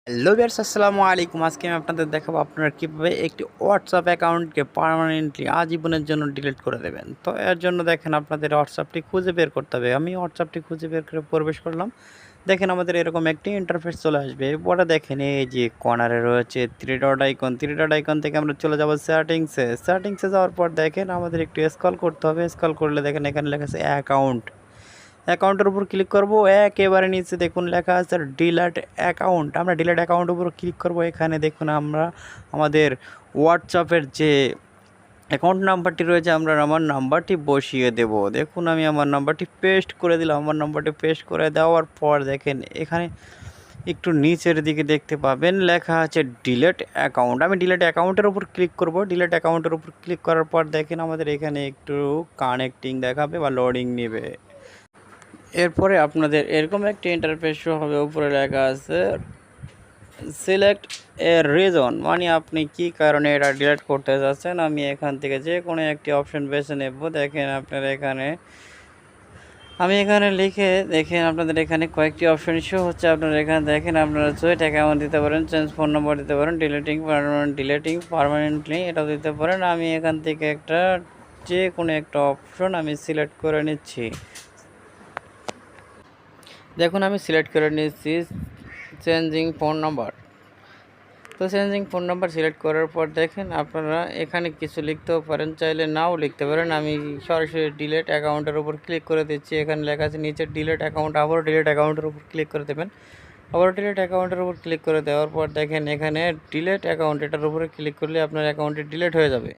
Hello viewers, আসসালামু আলাইকুম। আজকে আমি আপনাদের দেখাবো আপনারা কীভাবে একটি হোয়াটসঅ্যাপ অ্যাকাউন্টকে পার্মানেন্টলি আজীবনের জন্য ডিলিট করে দেবেন। তো এর জন্য দেখেন আপনাদের হোয়াটসঅ্যাপটি খুঁজে বের করতে হবে। আমি হোয়াটসঅ্যাপটি খুঁজে বের করে প্রবেশ করলাম। দেখেন আমাদের এরকম একটি ইন্টারফেস চলে আসবে। এরপরে দেখেন এই যে কর্নারে রয়েছে থ্রি ডট আইকন থেকে আমরা চলে যাব সেটিংসে। সেটিংসে যাওয়ার পর দেখেন আমাদের একটু স্ক্রল করতে হবে। স্ক্রল করলে দেখেন এখানে লেখা আছে অ্যাকাউন্ট। অ্যাকাউন্টের উপর ক্লিক করব। একেবারে নিচে দেখুন লেখা আছে ডিলিট অ্যাকাউন্ট। আমরা ডিলিট অ্যাকাউন্টের উপর ক্লিক করব। এখানে দেখুন আমরা আমাদের হোয়াটসঅ্যাপের যে অ্যাকাউন্ট নাম্বারটি রয়েছে আমরা আমার নাম্বারটি বসিয়ে দেব। দেখুন আমি আমার নাম্বারটি পেস্ট করে দিলাম। আমার নাম্বারটি পেস্ট করে দেওয়ার পর দেখেন এখানে একটু নিচের দিকে দেখতে পাবেন লেখা আছে ডিলিট অ্যাকাউন্ট। আমি ডিলিট অ্যাকাউন্টের উপর ক্লিক করব। ডিলিট অ্যাকাউন্টের উপর ক্লিক করার পর দেখেন আমাদের এখানে একটু কানেক্টিং দেখাবে বা লোডিং নেবে। এরপরে আপনাদের এরকম একটি ইন্টারফেস শো হবে। উপরে লেখা আছে সিলেক্ট এ রিজন, মানে আপনি কি কারণে এটা ডিলিট করতে চাচ্ছেন। আমি এখান থেকে যে কোনো একটি অপশন বেছে নেব। দেখেন আপনারা এখানে আমি এখানে লিখে দেখেন আপনাদের এখানে কয়েকটি অপশন শো হচ্ছে। আপনারা এখানে দেখেন আপনারা সুইট অ্যাকাউন্ট দিতে পারেন, চেঞ্জ ফোন নম্বর দিতে পারেন, ডিলিটিং পারমানেন্টলি এটাও দিতে পারেন। আমি এখান থেকে যে কোনো একটা অপশন আমি সিলেক্ট করে নিচ্ছি। দেখুন আমি সিলেক্ট করে নিচ্ছি চেঞ্জিং ফোন নাম্বার। তো চেঞ্জিং ফোন নাম্বার সিলেক্ট করার পর দেখেন আপনারা এখানে কিছু লিখতেও পারেন, চাইলে নাও লিখতে পারেন। আমি সরাসরি ডিলিট অ্যাকাউন্টের উপর ক্লিক করে দিচ্ছি। এখানে লেখা আছে নিচে ডিলিট অ্যাকাউন্ট। আবারও ডিলিট অ্যাকাউন্টের উপর ক্লিক করে দেবেন। আবারও ডিলিট অ্যাকাউন্টের উপর ক্লিক করে দেওয়ার পর দেখেন এখানে ডিলিট অ্যাকাউন্ট, এটার উপরে ক্লিক করলে আপনার অ্যাকাউন্টটি ডিলিট হয়ে যাবে।